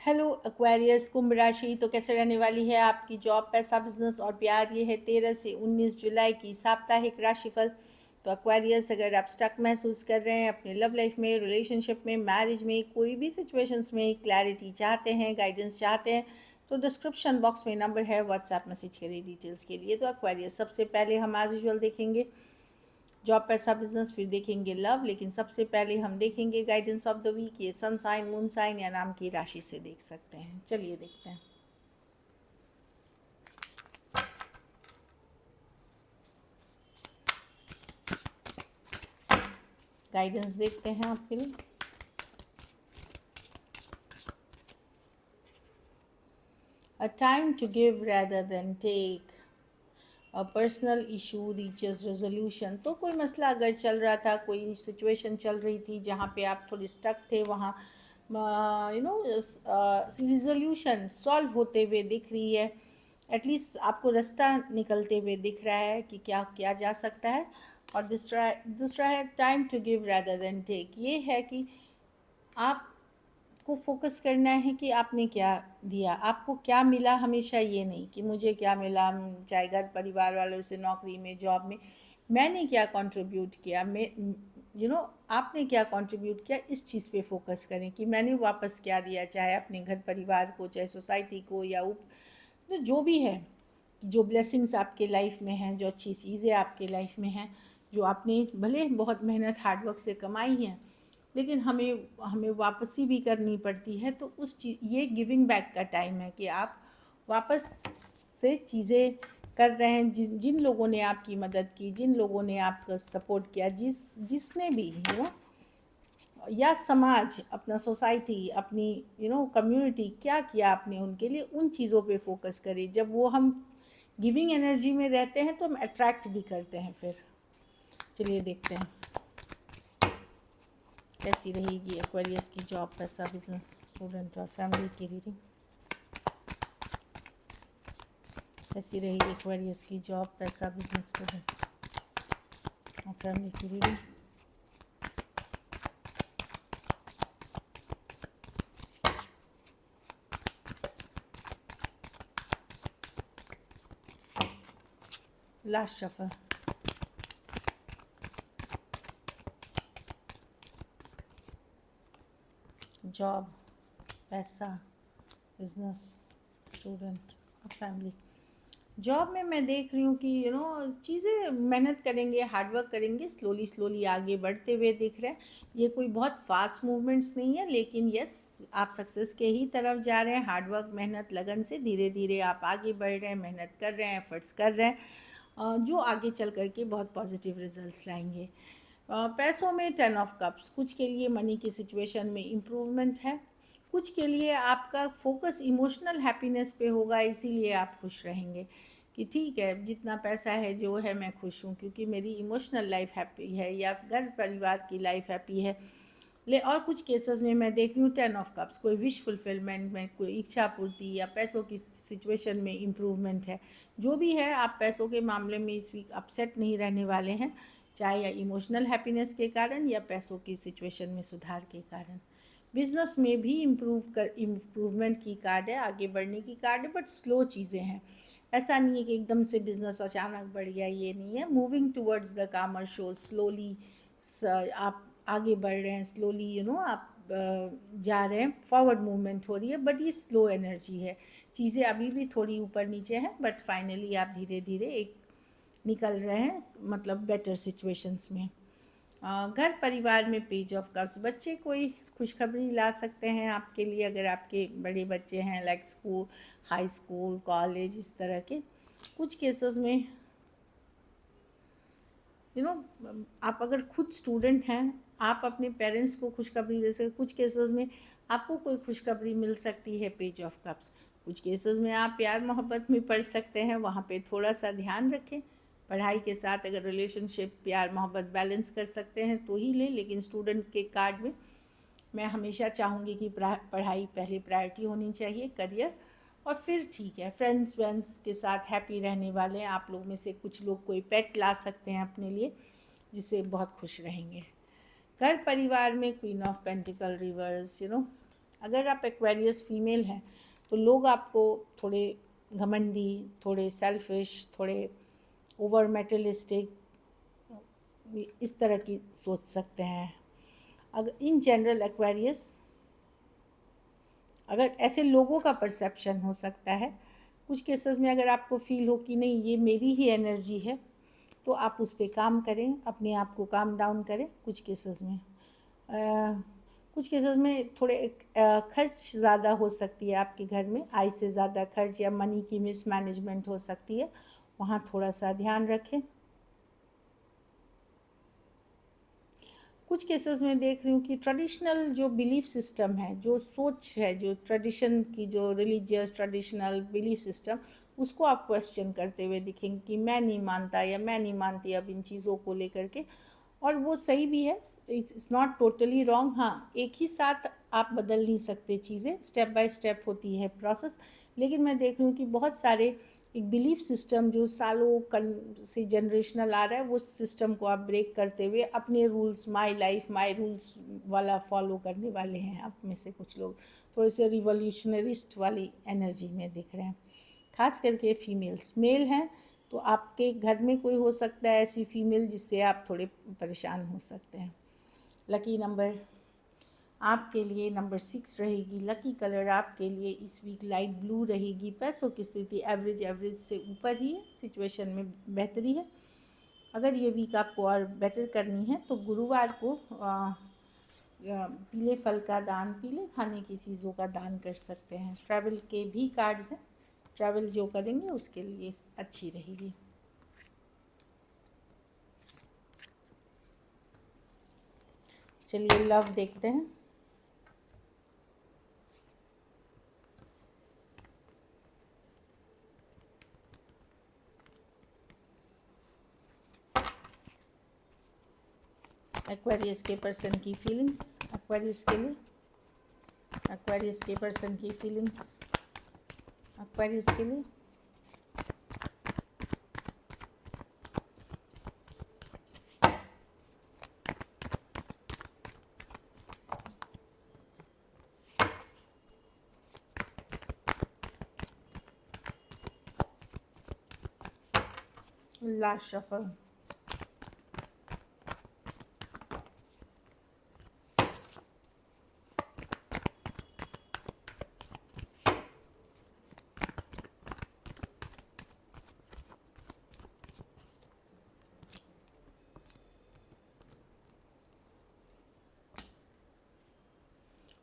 Hello Aquarius कुंभ राशि। तो कैसे रहने वाली है आपकी जॉब, पैसा, बिजनेस और प्यार। ये है 13 से 19 जुलाई की साप्ताहिक राशिफल। तो एक्वेरियस, अगर आप स्टक महसूस कर रहे हैं अपने लव लाइफ में, रिलेशनशिप में, मैरिज में, कोई भी सिचुएशंस में क्लैरिटी चाहते हैं, गाइडेंस चाहते हैं, तो डिस्क्रिप्शन बॉक्स में नंबर है, व्हाट्सएप मैसेज करिए डिटेल्स के लिए। तो एक्वेरियस, सबसे पहले हम एज यूजुअल देखेंगे जॉब, पैसा, बिजनेस, फिर देखेंगे लव, लेकिन सबसे पहले हम देखेंगे गाइडेंस ऑफ द वीक। ये सन साइन, मून साइन या नाम की राशि से देख सकते हैं। चलिए देखते हैं। गाइडेंस देखते हैं आपके लिए। A time to give rather than take, a personal issue reaches resolution. तो कोई मसला अगर चल रहा था, कोई सिचुएशन चल रही थी जहाँ पे आप थोड़े स्टक थे, वहाँ रिजोल्यूशन सॉल्व होते हुए दिख रही है। एटलीस्ट आपको रास्ता निकलते हुए दिख रहा है कि क्या किया जा सकता है। और दूसरा है time to give rather than take. ये है कि आपको फोकस करना है कि आपने क्या दिया, आपको क्या मिला। हमेशा ये नहीं कि मुझे क्या मिला, चाहे घर परिवार वालों से, नौकरी में, जॉब में, मैंने क्या कंट्रीब्यूट किया। मैं आपने क्या कंट्रीब्यूट किया, इस चीज़ पे फोकस करें कि मैंने वापस क्या दिया, चाहे अपने घर परिवार को, चाहे सोसाइटी को, या तो जो भी है, जो ब्लेसिंग्स आपके लाइफ में हैं, जो अच्छी चीज़ें आपके लाइफ में हैं, जो आपने भले बहुत मेहनत हार्डवर्क से कमाई हैं, लेकिन हमें हमें वापसी भी करनी पड़ती है। तो उस चीज़, ये गिविंग बैक का टाइम है कि आप वापस से चीज़ें कर रहे हैं। जिन लोगों ने आपकी मदद की, जिन लोगों ने आपका सपोर्ट किया, जिसने भी या समाज, अपना सोसाइटी, अपनी कम्युनिटी, क्या किया आपने उनके लिए, उन चीज़ों पे फोकस करें। जब वो हम गिविंग एनर्जी में रहते हैं तो हम अट्रैक्ट भी करते हैं फिर। चलिए देखते हैं कैसी रहेगी एक्वेरियस की जॉब, पैसा, बिजनेस, स्टूडेंट और फैमिली की रीडिंग। कैसी रहेगी एक्वेरियस की जॉब, पैसा, बिजनेस, स्टूडेंट और फैमिली की रीडिंग। Last shuffle. जॉब, पैसा, बिजनेस, स्टूडेंट और फैमिली। जॉब में मैं देख रही हूँ कि चीज़ें मेहनत करेंगे, हार्डवर्क करेंगे, स्लोली स्लोली आगे बढ़ते हुए दिख रहे हैं। ये कोई बहुत फास्ट मूवमेंट्स नहीं है, लेकिन यस, आप सक्सेस के ही तरफ जा रहे हैं। हार्डवर्क, मेहनत, लगन से धीरे धीरे आप आगे बढ़ रहे हैं, मेहनत कर रहे हैं, एफर्ट्स कर रहे हैं, जो आगे चल करके बहुत पॉजिटिव रिजल्ट्स लाएंगे। पैसों में 10 ऑफ कप्स, कुछ के लिए मनी की सिचुएशन में इम्प्रूवमेंट है, कुछ के लिए आपका फोकस इमोशनल हैप्पीनेस पे होगा, इसीलिए आप खुश रहेंगे कि ठीक है, जितना पैसा है जो है मैं खुश हूँ क्योंकि मेरी इमोशनल लाइफ हैप्पी है, या घर परिवार की लाइफ हैप्पी है। और कुछ केसेस में मैं देख रही हूँ 10 ऑफ कप्स, कोई विश फुलफिलमेंट में, कोई इच्छा पूर्ति या पैसों की सिचुएशन में इम्प्रूवमेंट है। जो भी है, आप पैसों के मामले में इस वीक अपसेट नहीं रहने वाले हैं, चाहे या इमोशनल हैप्पीनेस के कारण या पैसों की सिचुएशन में सुधार के कारण। बिजनेस में भी इम्प्रूवमेंट की कार्ड है, आगे बढ़ने की कार्ड है, बट स्लो चीज़ें हैं। ऐसा नहीं है कि एकदम से बिजनेस अचानक बढ़ गया, ये नहीं है। मूविंग टूवर्ड्स द कामर शो, स्लोली आप आगे बढ़ रहे हैं, स्लोली आप जा रहे हैं, फॉरवर्ड मूवमेंट हो रही है, बट ये स्लो एनर्जी है। चीज़ें अभी भी थोड़ी ऊपर नीचे हैं, बट फाइनली आप धीरे धीरे एक निकल रहे हैं, मतलब बेटर सिचुएशंस में। घर परिवार में पेज ऑफ कप्स, बच्चे कोई खुशखबरी ला सकते हैं आपके लिए, अगर आपके बड़े बच्चे हैं, like school, high school, college, इस तरह के। कुछ केसेस में आप अगर खुद स्टूडेंट हैं, आप अपने पेरेंट्स को खुशखबरी दे सकते। कुछ केसेस में आपको कोई खुशखबरी मिल सकती है, पेज ऑफ कप्स। कुछ केसेस में आप प्यार मोहब्बत में पढ़ सकते हैं, वहाँ पे थोड़ा सा ध्यान रखें। पढ़ाई के साथ अगर रिलेशनशिप, प्यार मोहब्बत बैलेंस कर सकते हैं तो ही लें, लेकिन स्टूडेंट के कार्ड में मैं हमेशा चाहूँगी कि पढ़ाई पहले प्रायोरिटी होनी चाहिए, करियर, और फिर ठीक है, फ्रेंड्स वेंड्स के साथ हैप्पी रहने वाले हैं। आप लोग में से कुछ लोग कोई पेट ला सकते हैं अपने लिए, जिससे बहुत खुश रहेंगे। घर परिवार में क्वीन ऑफ पेंटिकल रिवर्स, अगर आप एक्वेरियस फीमेल हैं तो लोग आपको थोड़े घमंडी, थोड़े सेल्फिश, थोड़े ओवर मेटलिस्टिक, इस तरह की सोच सकते हैं। अगर इन जनरल एक्वेरियस, अगर ऐसे लोगों का परसेप्शन हो सकता है, कुछ केसेस में अगर आपको फील हो कि नहीं ये मेरी ही एनर्जी है, तो आप उस पर काम करें, अपने आप को काम डाउन करें। कुछ केसेस में कुछ केसेस में थोड़े खर्च ज़्यादा हो सकती है आपके घर में, आय से ज़्यादा खर्च या मनी की मिसमैनेजमेंट हो सकती है, वहाँ थोड़ा सा ध्यान रखें। कुछ केसेस में देख रही हूँ कि ट्रेडिशनल जो बिलीफ सिस्टम है, जो सोच है, जो ट्रेडिशन की, जो रिलीजियस ट्रेडिशनल बिलीफ सिस्टम, उसको आप क्वेश्चन करते हुए दिखेंगे कि मैं नहीं मानता या मैं नहीं मानती अब इन चीज़ों को लेकर के। और वो सही भी है, इट्स नॉट टोटली रॉन्ग। हाँ, एक ही साथ आप बदल नहीं सकते चीज़ें, स्टेप बाय स्टेप होती है प्रोसेस। लेकिन मैं देख रही हूँ कि बहुत सारे एक बिलीफ सिस्टम जो सालों से जनरेशनल आ रहा है, वो सिस्टम को आप ब्रेक करते हुए अपने rules, my life my rules वाला फॉलो करने वाले हैं। आप में से कुछ लोग थोड़े से रिवॉल्यूशनरिस्ट वाली एनर्जी में दिख रहे हैं, खास करके फीमेल्स। मेल हैं तो आपके घर में कोई हो सकता है ऐसी फीमेल जिससे आप थोड़े परेशान हो सकते हैं। लकी नंबर आपके लिए नंबर 6 रहेगी। लकी कलर आपके लिए इस वीक लाइट ब्लू रहेगी। पैसों की स्थिति एवरेज से ऊपर ही है, सिचुएशन में बेहतरी है। अगर ये वीक आपको और बेटर करनी है तो गुरुवार को पीले फल का दान, पीले खाने की चीज़ों का दान कर सकते हैं। ट्रैवल के भी कार्ड्स हैं, ट्रैवल जो करेंगे उसके लिए अच्छी रहेगी। चलिए लव देखते हैं। एक्वेरियस के पर्सन की फीलिंग्स, एक्वेरियस के लिए, एक्वेरियस के पर्सन की फीलिंग्स, एक्वेरियस के लिए। Last shuffle.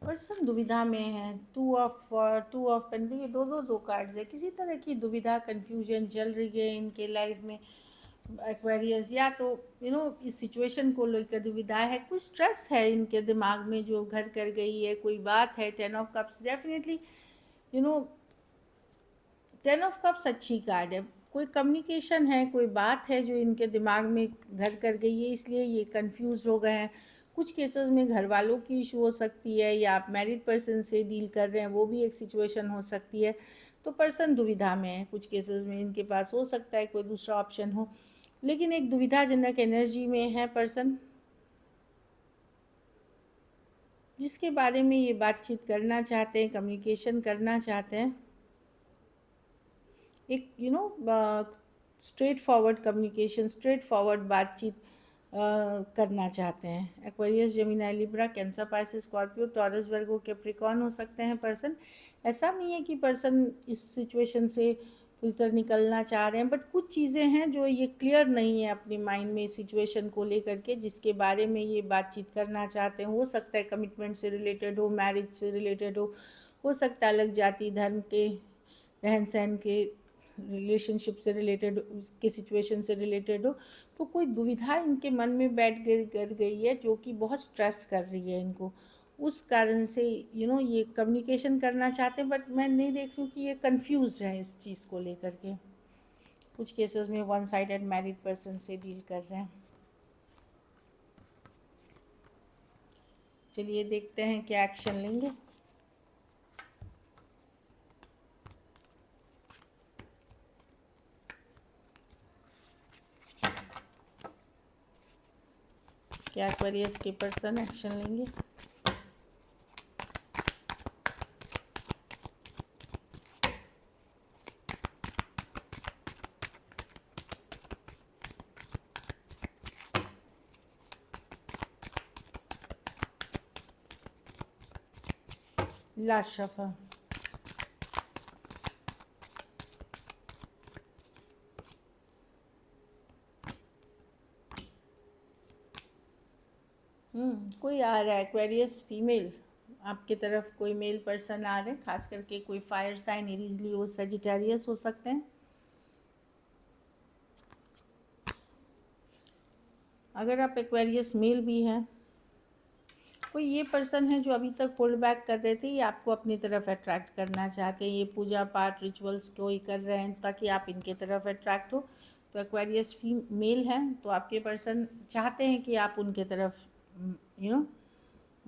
पर्सन दुविधा में है। टू ऑफ पेंटिकल, ये दो कार्ड्स है। किसी तरह की दुविधा, कन्फ्यूजन चल रही है इनके लाइफ में एक्वेरियस। या तो इस सिचुएशन को लेकर दुविधा है, कुछ स्ट्रेस है इनके दिमाग में जो घर कर गई है, कोई बात है। 10 of cups definitely, 10 of cups अच्छी कार्ड है। कोई कम्युनिकेशन है, कोई बात है जो इनके दिमाग में घर कर गई है, इसलिए ये कंफ्यूज हो गए हैं। कुछ केसेस में घर वालों की इशू हो सकती है, या आप मैरिड पर्सन से डील कर रहे हैं, वो भी एक सिचुएशन हो सकती है। तो पर्सन दुविधा में है। कुछ केसेस में इनके पास हो सकता है कोई दूसरा ऑप्शन हो, लेकिन एक दुविधाजनक एनर्जी में है पर्सन, जिसके बारे में ये बातचीत करना चाहते हैं, कम्युनिकेशन करना चाहते हैं। एक straightforward communication, straightforward बातचीत करना चाहते हैं। Aquarius, Gemini, Libra, Cancer, Pisces, Scorpio, Taurus, Virgo, Capricorn हो सकते हैं पर्सन। ऐसा नहीं है कि पर्सन इस सिचुएशन से पूरी तरह निकलना चाह रहे हैं, बट कुछ चीज़ें हैं जो ये क्लियर नहीं है अपने माइंड में सिचुएशन को लेकर के, जिसके बारे में ये बातचीत करना चाहते हैं। हो सकता है कमिटमेंट से रिलेटेड हो, मैरिज से रिलेटेड हो सकता है अलग जाति धर्म के, रहन सहन के रिलेशनशिप से रिलेटेड, उसके सिचुएशन से रिलेटेड हो। तो कोई दुविधा इनके मन में बैठ कर गई है जो कि बहुत स्ट्रेस कर रही है इनको। उस कारण से ये कम्युनिकेशन करना चाहते हैं, बट मैं नहीं देख रही हूँ कि ये कंफ्यूज है इस चीज़ को लेकर के। कुछ केसेस में वन साइडेड मैरिड पर्सन से डील कर रहे हैं। चलिए देखते हैं क्या एक्शन लेंगे। क्या एक्वेरियस के पर्सन एक्शन लेंगे। Last shuffle. कोई आ रहा है एक्वेरियस फीमेल आपकी तरफ, कोई मेल पर्सन आ रहे हैं, खास करके कोई फायर साइन, एरीज, लियो, सजिटेरियस हो सकते हैं। अगर आप एक्वेरियस मेल भी हैं, कोई ये पर्सन है जो अभी तक होल्ड बैक कर रहे थे, ये आपको अपनी तरफ अट्रैक्ट करना चाहते हैं, ये पूजा पाठ रिचुअल्स कोई कर रहे हैं ताकि आप इनके तरफ अट्रैक्ट हो। तो एक्वेरियस मेल है तो आपके पर्सन चाहते हैं कि आप उनके तरफ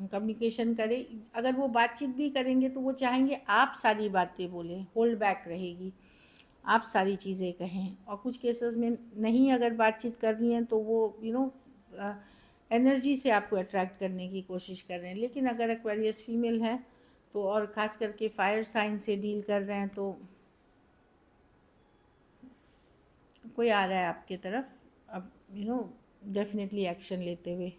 कम्युनिकेशन करें। अगर वो बातचीत भी करेंगे तो वो चाहेंगे आप सारी बातें बोलें, होल्ड बैक रहेगी, आप सारी चीज़ें कहें। और कुछ केसेस में नहीं अगर बातचीत करनी है तो वो एनर्जी से आपको अट्रैक्ट करने की कोशिश कर रहे हैं। लेकिन अगर एक्वेरियस फीमेल है तो, और ख़ास करके फायर साइन से डील कर रहे हैं, तो कोई आ रहा है आपके तरफ अब डेफिनेटली एक्शन लेते हुए।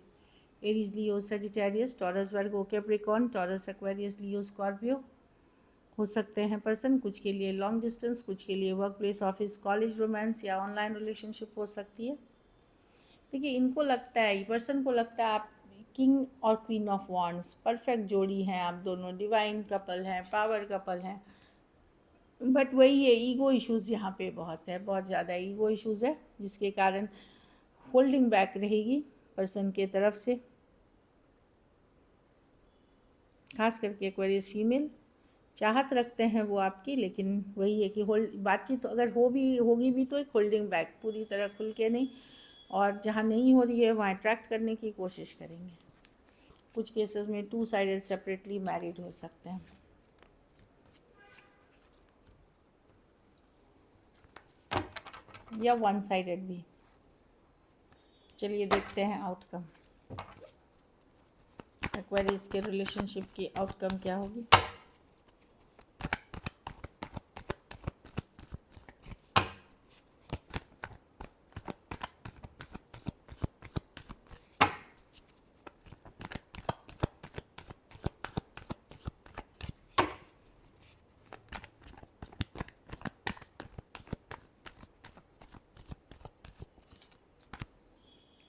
एरीज, लियो, Sagittarius, taurus, Virgo, Capricorn, taurus, Aquarius, लियो, स्कॉर्पियो हो सकते हैं पर्सन। कुछ के लिए लॉन्ग डिस्टेंस, कुछ के लिए work place, office, college, romance या ऑनलाइन रिलेशनशिप हो सकती है। देखिए इनको लगता है, ये पर्सन को लगता है आप किंग और क्वीन ऑफ वॉन्ड्स परफेक्ट जोड़ी हैं, आप दोनों डिवाइन कपल हैं, पावर कपल हैं। बट वही है, ईगो इश्यूज़ यहाँ पे बहुत है, बहुत ज़्यादा ईगो इश्यूज़ है, जिसके कारण होल्डिंग बैक रहेगी पर्सन के तरफ से। खास करके एक्वेरियस फीमेल चाहत रखते हैं वो आपकी, लेकिन वही है कि होल्ड बातचीत तो अगर होगी भी तो एक होल्डिंग बैक, पूरी तरह खुल के नहीं, और जहाँ नहीं हो रही है वहाँ अट्रैक्ट करने की कोशिश करेंगे। कुछ केसेस में 2 साइडेड सेपरेटली मैरिड हो सकते हैं, या 1 साइडेड भी। चलिए देखते हैं आउटकम, एक्वेरियस के रिलेशनशिप की आउटकम क्या होगी।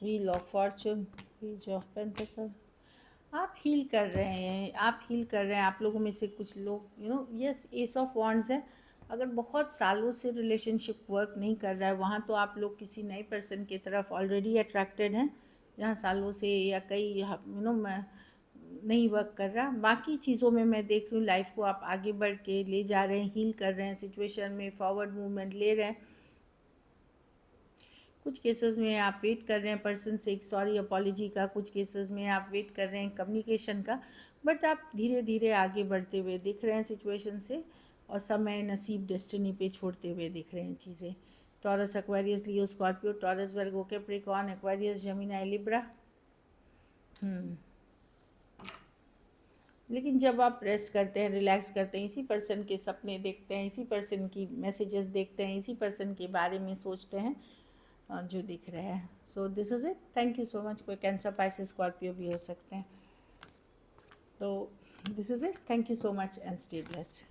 Wheel of Fortune, page of pentacle. आप हील कर रहे हैं, आप लोगों में से कुछ लोग यस, एस ऑफ वॉन्ड्स है। अगर बहुत सालों से रिलेशनशिप वर्क नहीं कर रहा है वहाँ, तो आप लोग किसी नए पर्सन की तरफ ऑलरेडी अट्रैक्टेड हैं, जहाँ सालों से या कई नहीं वर्क कर रहा। बाकी चीज़ों में मैं देख रही हूँ लाइफ को आप आगे बढ़ के ले जा रहे हैं, हील कर रहे हैं, सिचुएशन में फॉरवर्ड मूवमेंट ले रहे हैं। कुछ केसेस में आप वेट कर रहे हैं पर्सन से एक सॉरी अपॉलॉजी का, कुछ केसेस में आप वेट कर रहे हैं कम्युनिकेशन का, बट आप धीरे धीरे आगे बढ़ते हुए दिख रहे हैं सिचुएशन से, और समय, नसीब, डेस्टिनी पे छोड़ते हुए दिख रहे हैं चीज़ें। टॉरस, एक्वेरियस, लियो, Scorpio, Taurus, Virgo, Capricorn, Aquarius, Gemini, Libra. लेकिन जब आप रेस्ट करते हैं, रिलैक्स करते हैं, इसी पर्सन के सपने देखते हैं, इसी पर्सन की मैसेजेस देखते हैं, इसी पर्सन के बारे में सोचते हैं, जो दिख रहा है। So this is it, thank you so much. कोई कैंसर, पाइसेस, स्कॉर्पियो भी हो सकते हैं। तो this is it, thank you so much and stay blessed.